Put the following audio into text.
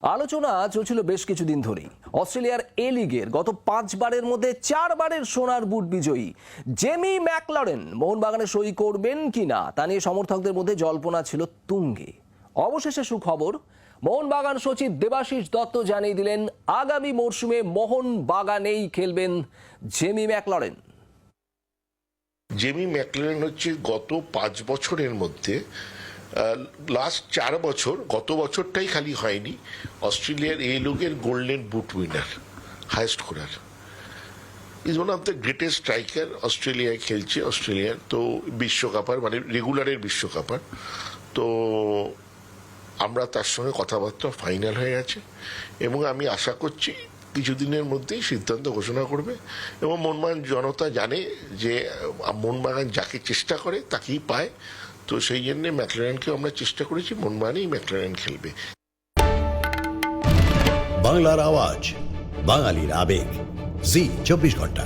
আলোচনা চলছিল বেশ কিছুদিন ধরেই অস্ট্রেলিয়ার এ লিগের গত 5 বারের মধ্যে 4 বারের সোনার বুট বিজয়ী জেমি ম্যাকলরেন মোহনবাগানে সই করবেন কিনা তা নিয়ে সমর্থকদের মধ্যে জল্পনা ছিল তুঙ্গে। অবশেষে সুখবর, মোহনবাগান সচিব দেবাশিস দত্ত জানিয়ে দিলেন আগামী মরশুমে মোহনবাগানেই খেলবেন জেমি ম্যাকলরেন। জেমি ম্যাকলরেন হচ্ছে গত 5 বছরের মধ্যে লাস্ট 4 বছর, গত বছরটাই খালি হয়নি, অস্ট্রেলিয়ার এ লিগের golden boot winner, highest scorer. Is one of the greatest striker. অস্ট্রেলিয়ায় খেলছে, অস্ট্রেলিয়ার তো বিশ্বকাপার মানে রেগুলারের বিশ্বকাপার। তো আমরা তার সঙ্গে কথাবার্তা ফাইনাল হয়ে গেছে এবং আমি আশা করছি কিছুদিনের মধ্যেই সিদ্ধান্ত ঘোষণা করবে। এবং মোহনবাগান জনতা জানে যে মোহনবাগান যাকে চেষ্টা করে তাকেই পায়। তো সেই জন্য ম্যাকলরেনকেও আমরা চেষ্টা করেছি, মোহনবাগানেই ম্যাকলরেন খেলবে। বাংলার আওয়াজ, বাঙালির আবেগ, জি 24 ঘন্টা।